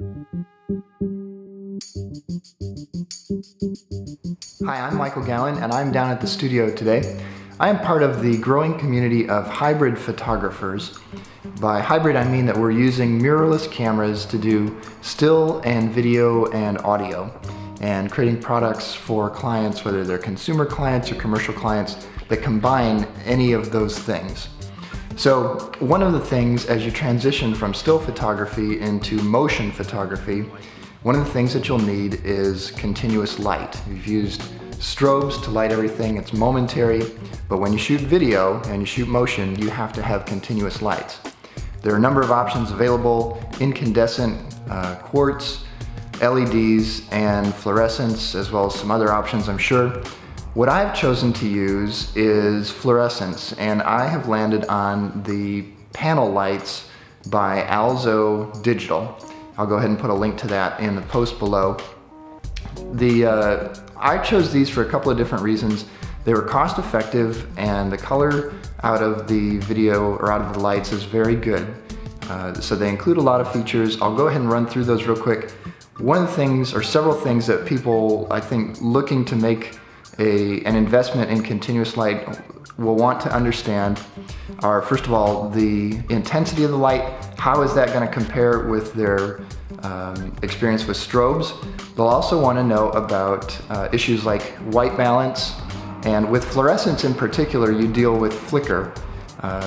Hi, I'm Michael Gowin, and I'm down at the studio today. I am part of the growing community of hybrid photographers. By hybrid, I mean that we're using mirrorless cameras to do still and video and audio, and creating products for clients, whether they're consumer clients or commercial clients, that combine any of those things. So one of the things as you transition from still photography into motion photography, one of the things that you'll need is continuous light. You've used strobes to light everything, it's momentary, but when you shoot video and you shoot motion, you have to have continuous lights. There are a number of options available: incandescent, quartz, LEDs, and fluorescents, as well as some other options, I'm sure. What I've chosen to use is fluorescence, and I have landed on the Pan-L-Lites by ALZO Digital. I'll go ahead and put a link to that in the post below. I chose these for a couple of different reasons. They were cost effective, and the color out of the video or out of the lights is very good. So they include a lot of features. I'll go ahead and run through those real quick. One of the things, or several things, that people, I think, looking to make an investment in continuous light will want to understand are, first of all, the intensity of the light. How is that going to compare with their experience with strobes? They'll also want to know about issues like white balance, and with fluorescence in particular, you deal with flicker.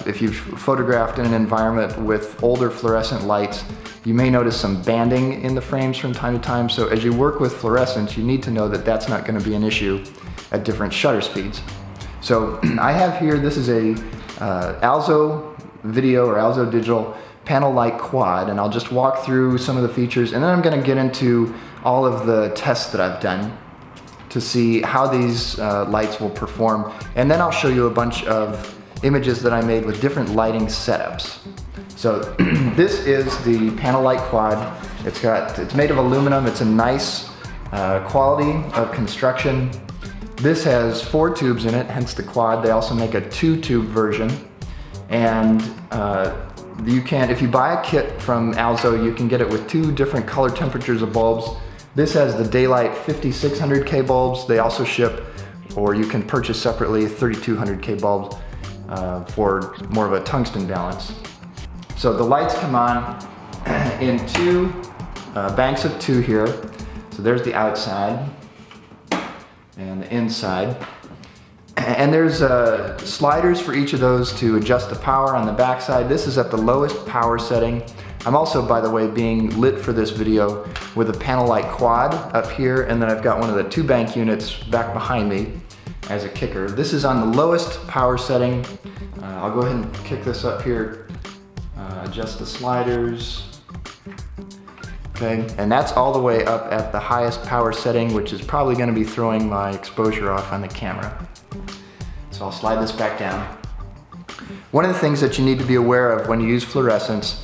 If you've photographed in an environment with older fluorescent lights, you may notice some banding in the frames from time to time. So as you work with fluorescence, you need to know that that's not going to be an issue at different shutter speeds. So I have here, this is a ALZO video or ALZO Digital Pan-L-Lite Quad, and I'll just walk through some of the features, and then I'm going to get into all of the tests that I've done to see how these lights will perform, and then I'll show you a bunch of images that I made with different lighting setups. So this is the Pan-L-Lite Quad. It's made of aluminum. It's a nice quality of construction. This has 4 tubes in it, hence the quad. They also make a 2-tube version, and you can, if you buy a kit from ALZO, you can get it with 2 different color temperatures of bulbs. This has the daylight 5600K bulbs. They also ship, or you can purchase separately, 3200K bulbs for more of a tungsten balance. So the lights come on in 2 banks of 2 here. So there's the outside and the inside. And there's sliders for each of those to adjust the power on the back side. This is at the lowest power setting. I'm also, by the way, being lit for this video with a Pan-L-Lite Quad up here, and then I've got one of the 2-bank units back behind me as a kicker. This is on the lowest power setting. I'll go ahead and kick this up here, adjust the sliders. Okay, and that's all the way up at the highest power setting, which is probably going to be throwing my exposure off on the camera. So I'll slide this back down. One of the things that you need to be aware of when you use fluorescence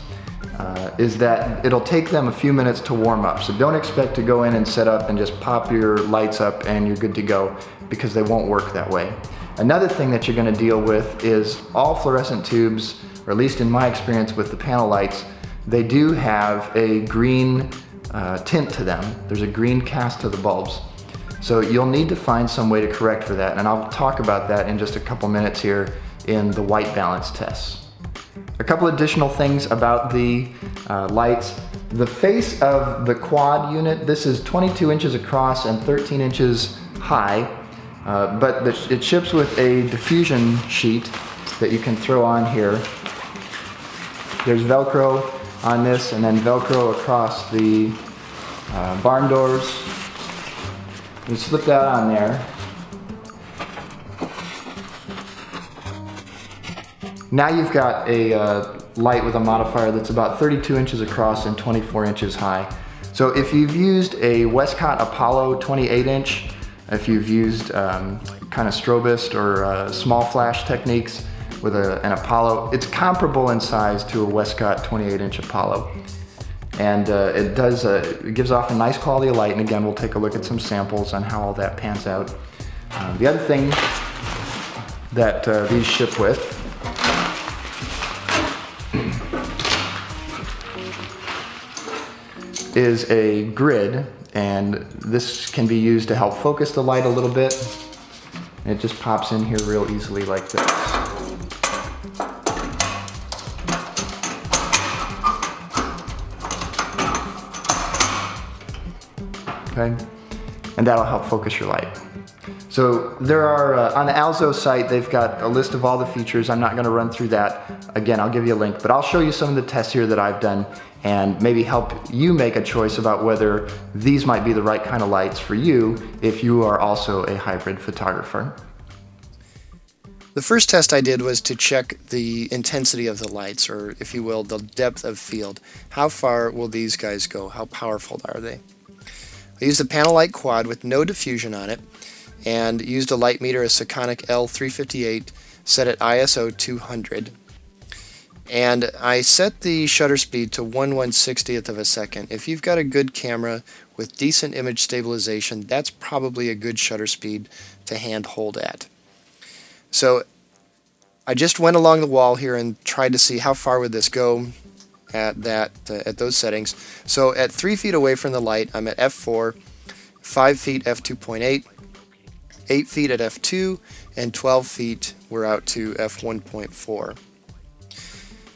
is that it'll take them a few minutes to warm up. So don't expect to go in and set up and just pop your lights up and you're good to go, because they won't work that way. Another thing that you're going to deal with is all fluorescent tubes, or at least in my experience with the Pan-L-Lites, they do have a green tint to them. There's a green cast to the bulbs. So you'll need to find some way to correct for that, and I'll talk about that in just a couple minutes here in the white balance tests. A couple additional things about the lights. The face of the quad unit, this is 22 inches across and 13 inches high, but it ships with a diffusion sheet that you can throw on here. There's Velcro on this, and then Velcro across the barn doors. You slip that on there. Now you've got a light with a modifier that's about 32 inches across and 24 inches high. So if you've used a Westcott Apollo 28-inch, if you've used kind of strobist or small flash techniques with an Apollo, it's comparable in size to a Westcott 28-inch Apollo. And it gives off a nice quality of light, and again, we'll take a look at some samples on how all that pans out. The other thing that these ship with is a grid, and this can be used to help focus the light a little bit. It just pops in here real easily like this. Okay, and that'll help focus your light. So there are, on the ALZO site, they've got a list of all the features. I'm not gonna run through that. Again, I'll give you a link, but I'll show you some of the tests here that I've done and maybe help you make a choice about whether these might be the right kind of lights for you if you are also a hybrid photographer. The first test I did was to check the intensity of the lights, or if you will, the depth of field. How far will these guys go? How powerful are they? I used a Pan-L-Lite Quad with no diffusion on it, and used a light meter, a Sekonic L358, set at ISO 200. And I set the shutter speed to 1/160th of a second. If you've got a good camera with decent image stabilization, that's probably a good shutter speed to hand hold at. So I just went along the wall here and tried to see how far would this go at those settings. So at 3 feet away from the light, I'm at f4, 5 feet f2.8, 8 feet at f2, and 12 feet we're out to f1.4.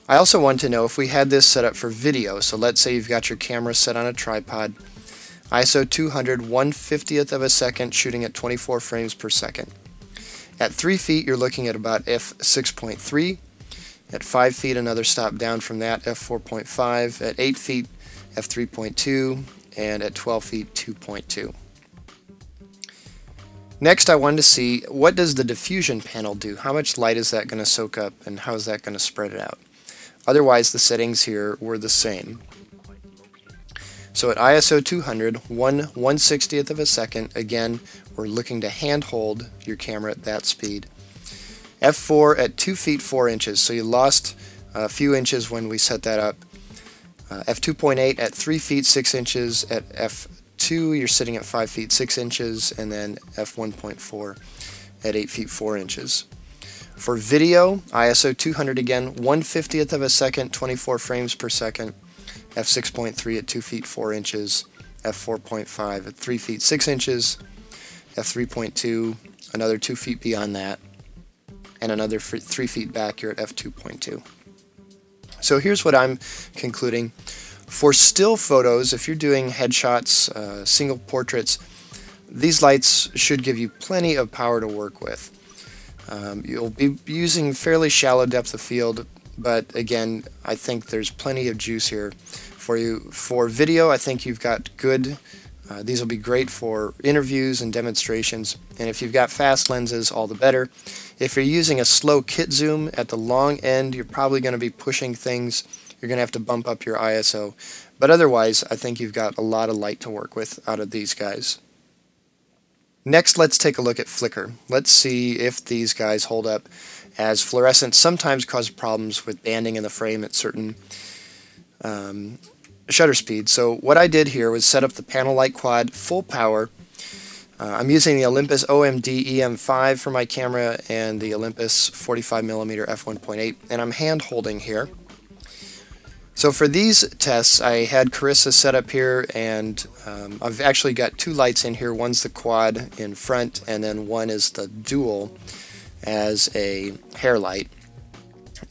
I also want to know if we had this set up for video. So let's say you've got your camera set on a tripod, ISO 200, 1/50th of a second, shooting at 24 frames per second. At 3 feet, you're looking at about f6.3. At 5 feet, another stop down from that, f4.5. At 8 feet, f3.2. And at 12 feet, 2.2. Next, I wanted to see, what does the diffusion panel do? How much light is that going to soak up, and how is that going to spread it out? Otherwise, the settings here were the same. So at ISO 200, 1/160th of a second, again, we're looking to hand hold your camera at that speed. f4 at 2 feet 4 inches, so you lost a few inches when we set that up. f2.8 at 3 feet 6 inches, at f2 you're sitting at 5 feet 6 inches, and then f1.4 at 8 feet 4 inches. For video, ISO 200 again, 1/50th of a second, 24 frames per second, f6.3 at 2 feet 4 inches, f4.5 at 3 feet 6 inches, f3.2, another 2 feet beyond that, and another 3 feet back, you're at f2.2. So here's what I'm concluding. For still photos, if you're doing headshots, single portraits, these lights should give you plenty of power to work with. You'll be using fairly shallow depth of field, but again, I think there's plenty of juice here for you. For video, I think you've got good. These will be great for interviews and demonstrations, and if you've got fast lenses, all the better. If you're using a slow kit zoom at the long end, you're probably going to be pushing things. You're going to have to bump up your ISO, but otherwise, I think you've got a lot of light to work with out of these guys. Next, let's take a look at flicker. Let's see if these guys hold up, as fluorescents sometimes cause problems with banding in the frame at certain shutter speed. So what I did here was set up the Pan-L-Lite Quad full power. I'm using the Olympus OMD EM5 for my camera and the Olympus 45mm f1.8, and I'm hand holding here. So for these tests, I had Carissa set up here, and I've actually got two lights in here. One's the quad in front, and then one is the dual as a hair light.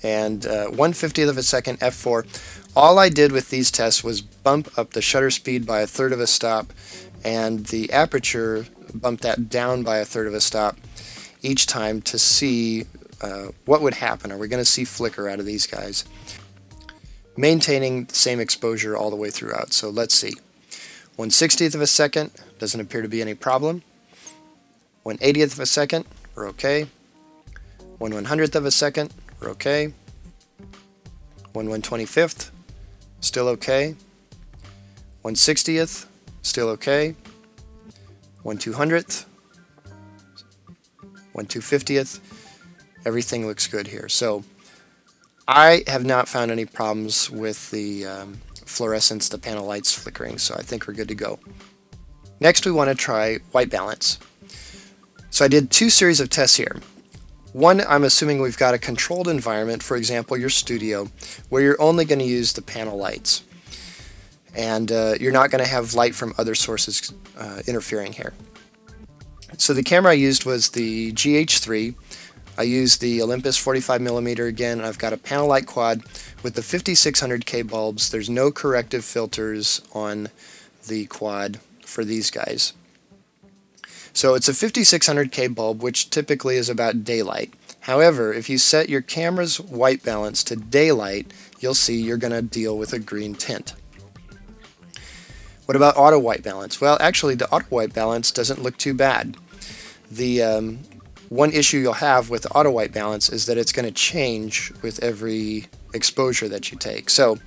And 1/50th of a second, f4. All I did with these tests was bump up the shutter speed by 1/3 of a stop, and the aperture, bump that down by 1/3 of a stop each time to see what would happen. Are we going to see flicker out of these guys? Maintaining the same exposure all the way throughout. So let's see. 1/60th of a second, doesn't appear to be any problem. 1/80th of a second, we're okay. 1/100th of a second, we're okay. 1/125th, still okay. 1/60th, still okay. 1/200th, 1/250th, everything looks good here. So I have not found any problems with the fluorescence, the panel lights flickering, so I think we're good to go. Next, we want to try white balance. So I did two series of tests here. One, I'm assuming we've got a controlled environment, for example, your studio, where you're only going to use the panel lights. and you're not going to have light from other sources interfering here. So the camera I used was the GH3. I used the Olympus 45mm again. I've got a Pan-L-Lite Quad with the 5600K bulbs. There's no corrective filters on the quad for these guys. So it's a 5600K bulb, which typically is about daylight. However, if you set your camera's white balance to daylight, you'll see you're going to deal with a green tint. What about auto white balance? Well, actually the auto white balance doesn't look too bad. The one issue you'll have with auto white balance is that it's going to change with every exposure that you take. So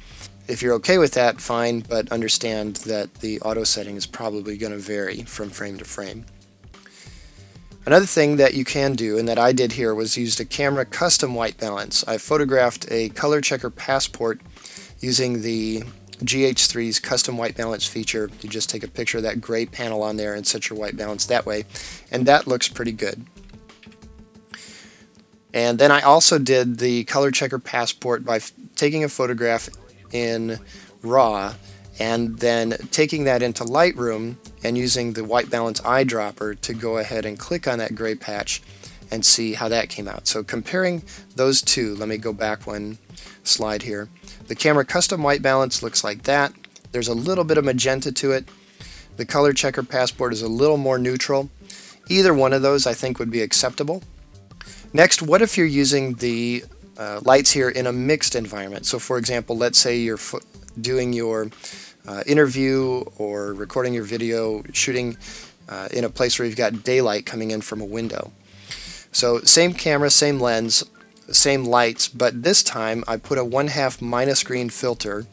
if you're okay with that, fine, but understand that the auto setting is probably going to vary from frame to frame. Another thing that you can do, and that I did here, was used a camera custom white balance. I photographed a color checker passport using the GH3's custom white balance feature. You just take a picture of that gray panel on there and set your white balance that way, and that looks pretty good. And then I also did the color checker passport by taking a photograph in RAW and then taking that into Lightroom and using the white balance eyedropper to go ahead and click on that gray patch and see how that came out. So comparing those two, let me go back one slide here. The camera custom white balance looks like that. There's a little bit of magenta to it. The color checker passport is a little more neutral. Either one of those I think would be acceptable. Next, what if you're using the lights here in a mixed environment? So for example, let's say you're doing your interview or recording your video, shooting in a place where you've got daylight coming in from a window. So same camera, same lens, same lights, but this time I put a 1/2 minus green filter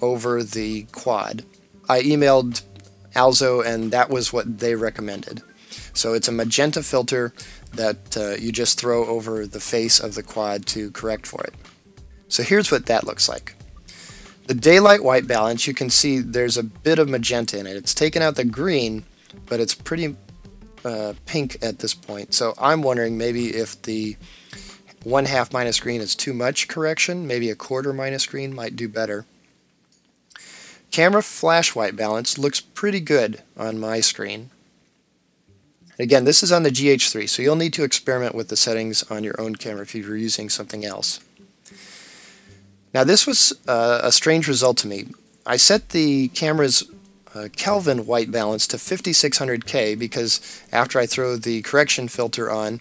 over the quad. I emailed ALZO and that was what they recommended. So it's a magenta filter that you just throw over the face of the quad to correct for it. So here's what that looks like. The daylight white balance, you can see there's a bit of magenta in it. It's taken out the green, but it's pretty pink at this point. So I'm wondering maybe if the 1/2 minus green is too much correction, maybe a 1/4 minus green might do better. Camera flash white balance looks pretty good on my screen. Again, this is on the GH3, so you'll need to experiment with the settings on your own camera if you're using something else. Now this was a strange result to me. I set the camera's Kelvin white balance to 5600K because after I throw the correction filter on,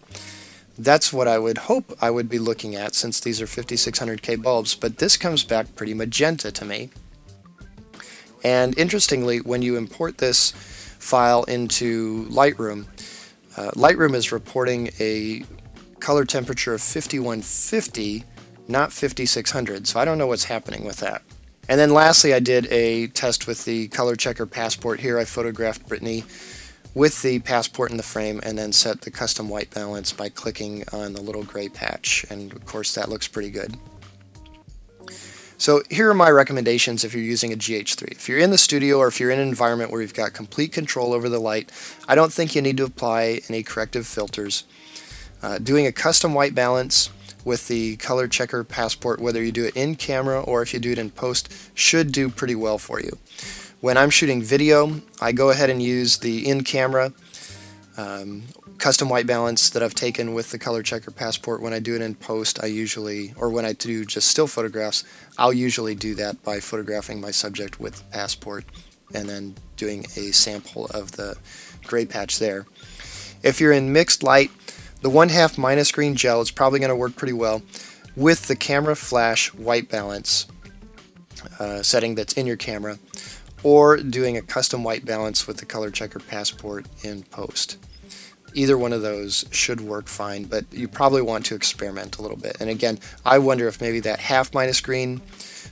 that's what I would hope I would be looking at since these are 5600K bulbs, but this comes back pretty magenta to me. And interestingly, when you import this file into Lightroom, Lightroom is reporting a color temperature of 5150, not 5600, so I don't know what's happening with that. And then lastly, I did a test with the color checker passport. Here I photographed Brittany with the passport in the frame and then set the custom white balance by clicking on the little gray patch, and of course that looks pretty good. So here are my recommendations if you're using a GH3. If you're in the studio or if you're in an environment where you've got complete control over the light, I don't think you need to apply any corrective filters. Doing a custom white balance with the color checker passport, whether you do it in camera or if you do it in post, should do pretty well for you. When I'm shooting video, I go ahead and use the in-camera custom white balance that I've taken with the color checker passport. When I do it in post, or when I do just still photographs, I'll usually do that by photographing my subject with the passport and then doing a sample of the gray patch there. If you're in mixed light, the 1/2 minus green gel is probably going to work pretty well with the camera flash white balance setting that's in your camera, or doing a custom white balance with the color checker passport in post. Either one of those should work fine, but you probably want to experiment a little bit. And again, I wonder if maybe that 1/2 minus green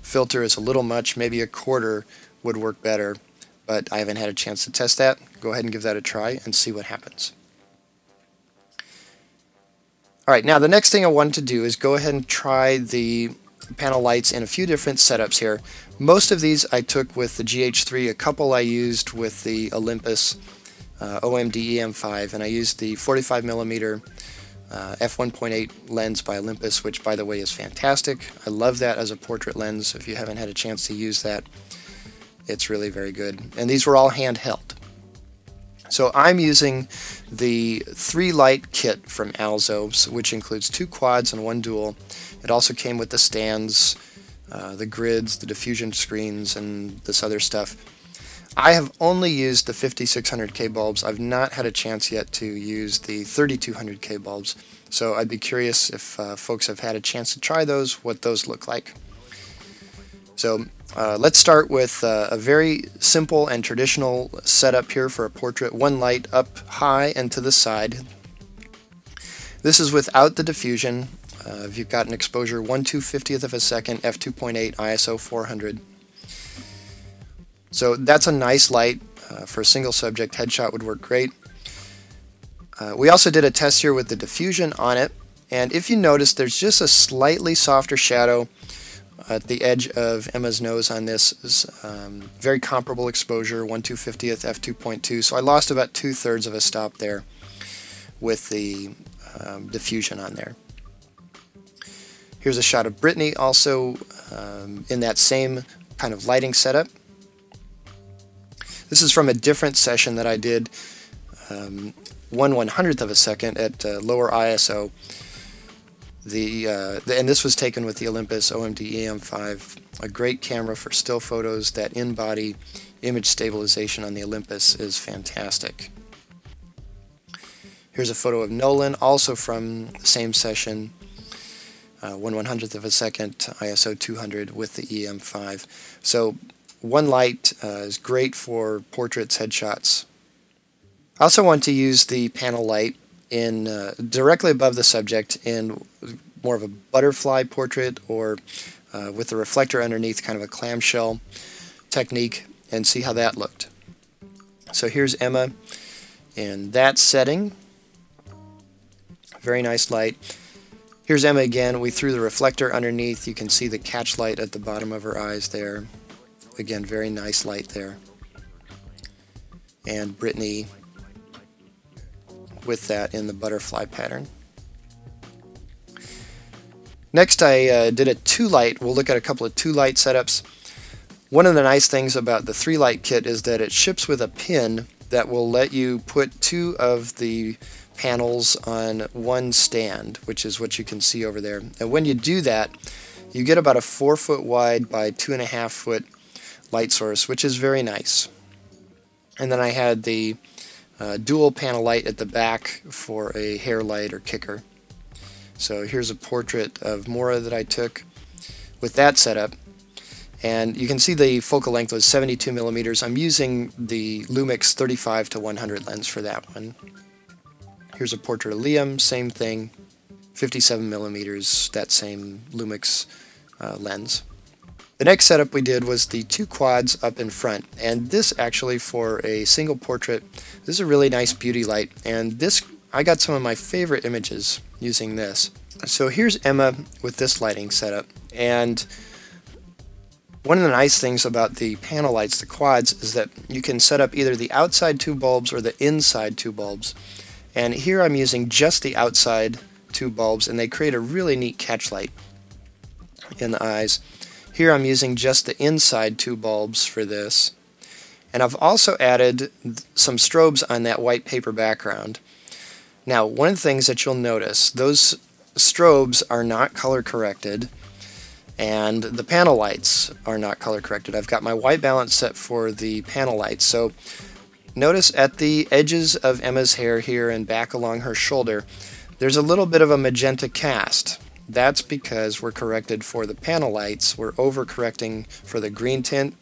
filter is a little much, maybe a 1/4 would work better, but I haven't had a chance to test that. Go ahead and give that a try and see what happens. Alright, now the next thing I wanted to do is go ahead and try the Pan-L-Lites in a few different setups here. Most of these I took with the GH3, a couple I used with the Olympus OMD EM5, and I used the 45mm f1.8 lens by Olympus, which by the way is fantastic. I love that as a portrait lens if you haven't had a chance to use that. it's really very good. And these were all handheld. So I'm using the 3-light kit from ALZO, which includes 2 quads and 1 dual. It also came with the stands, the grids, the diffusion screens, and this other stuff. I have only used the 5600K bulbs. I've not had a chance yet to use the 3200K bulbs. So I'd be curious if folks have had a chance to try those, what those look like. So let's start with a very simple and traditional setup here for a portrait. 1 light up high and to the side. This is without the diffusion. You've got an exposure 1/250th of a second, f2.8, ISO 400. So that's a nice light for a single subject. Headshot would work great. We also did a test here with the diffusion on it, and if you notice, there's just a slightly softer shadow at the edge of Emma's nose on this. Very comparable exposure, 1/250th, f2.2, so I lost about 2/3 of a stop there with the diffusion on there. Here's a shot of Brittany also in that same kind of lighting setup. This is from a different session that I did 1/100th of a second at lower ISO. And this was taken with the Olympus OMD EM5, a great camera for still photos. That in-body image stabilization on the Olympus is fantastic. Here's a photo of Nolan, also from the same session, 1/100th of a second, ISO 200 with the EM5. So 1 light is great for portraits, headshots. I also want to use the Pan-L-Lite in directly above the subject in more of a butterfly portrait, or with the reflector underneath, kind of a clamshell technique, and see how that looked. So here's Emma in that setting. Very nice light. Here's Emma again. We threw the reflector underneath. You can see the catch light at the bottom of her eyes there. Again, very nice light there. And Brittany with that in the butterfly pattern. Next I did a 2-light. We'll look at a couple of 2-light setups. One of the nice things about the 3-light kit is that it ships with a pin that will let you put 2 of the panels on one stand, which is what you can see over there. And when you do that, you get about a 4-foot wide by 2.5 foot light source, which is very nice. And then I had the dual Pan-L-Lite at the back for a hair light or kicker. So here's a portrait of Maura that I took with that setup, and you can see the focal length was 72 millimeters. I'm using the Lumix 35-100 lens for that one. Here's a portrait of Liam, same thing, 57 millimeters, that same Lumix lens. The next setup we did was the 2 quads up in front, and this actually for a single portrait, this is a really nice beauty light, and this, I got some of my favorite images using this. So here's Emma with this lighting setup, and one of the nice things about the Pan-L-Lites, the quads, is that you can set up either the outside 2 bulbs or the inside 2 bulbs, and here I'm using just the outside 2 bulbs, and they create a really neat catch light in the eyes. Here I'm using just the inside 2 bulbs for this, and I've also added some strobes on that white paper background. Now, one of the things that you'll notice, those strobes are not color corrected, and the Pan-L-Lites are not color corrected. I've got my white balance set for the Pan-L-Lites, so notice at the edges of Emma's hair here and back along her shoulder, there's a little bit of a magenta cast. That's because we're corrected for the Pan-L-Lites. We're over-correcting for the green tint,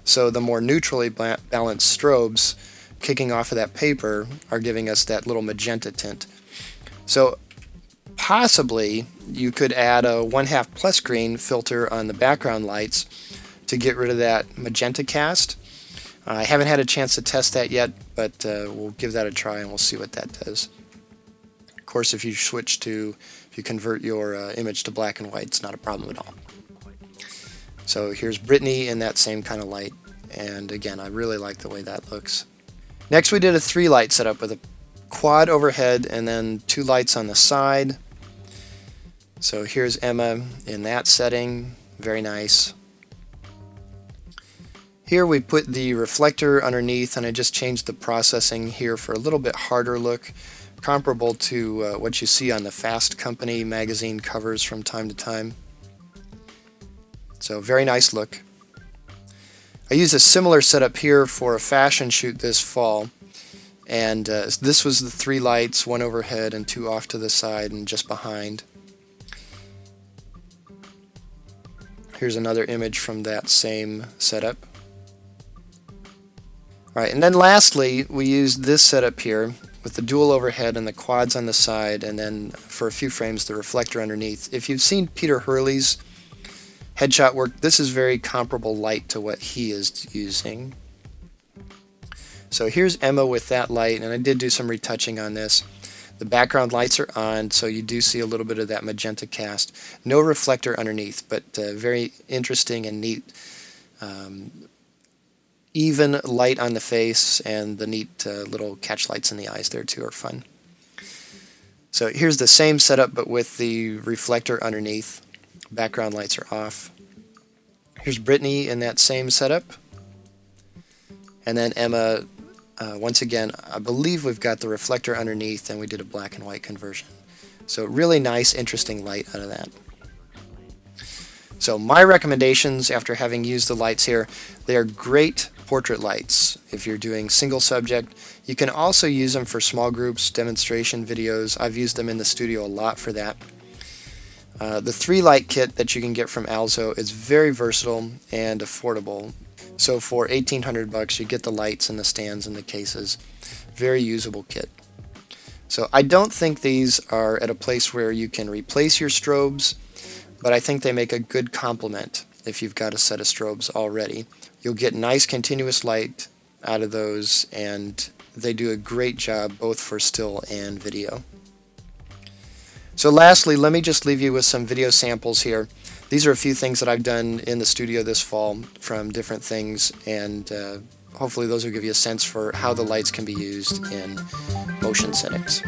so the more neutrally balanced strobes kicking off of that paper are giving us that little magenta tint. So possibly you could add a 1/2 plus green filter on the background lights to get rid of that magenta cast. I haven't had a chance to test that yet, but we'll give that a try and we'll see what that does. Of course, if you convert your image to black and white, it's not a problem at all. So here's Brittany in that same kind of light, and again, I really like the way that looks. Next we did a 3-light setup with a quad overhead and then 2 lights on the side. So here's Emma in that setting, very nice. Here we put the reflector underneath, and I just changed the processing here for a little bit harder look, comparable to what you see on the Fast Company magazine covers from time to time. So very nice look. I used a similar setup here for a fashion shoot this fall, and this was the 3 lights, 1 overhead and 2 off to the side and just behind. Here's another image from that same setup. Alright, and then lastly, we used this setup here with the dual overhead and the quads on the side, and then for a few frames the reflector underneath. If you've seen Peter Hurley's headshot work, this is very comparable light to what he is using. So here's Emma with that light, and I did do some retouching on this. The background lights are on, so you do see a little bit of that magenta cast. No reflector underneath, but very interesting and neat. Even light on the face, and the neat little catch lights in the eyes there too are fun. So here's the same setup but with the reflector underneath. Background lights are off. Here's Brittany in that same setup. And then Emma, once again, I believe we've got the reflector underneath and we did a black and white conversion. So really nice, interesting light out of that. So my recommendations after having used the lights here, they are great portrait lights if you're doing single subject. You can also use them for small groups, demonstration videos. I've used them in the studio a lot for that. The 3 light kit that you can get from ALZO is very versatile and affordable. So for $1,800 you get the lights and the stands and the cases. Very usable kit. So I don't think these are at a place where you can replace your strobes, but I think they make a good complement if you've got a set of strobes already. You'll get nice continuous light out of those, and they do a great job both for still and video. So lastly, let me just leave you with some video samples here. These are a few things that I've done in the studio this fall from different things, and hopefully those will give you a sense for how the lights can be used in motion settings.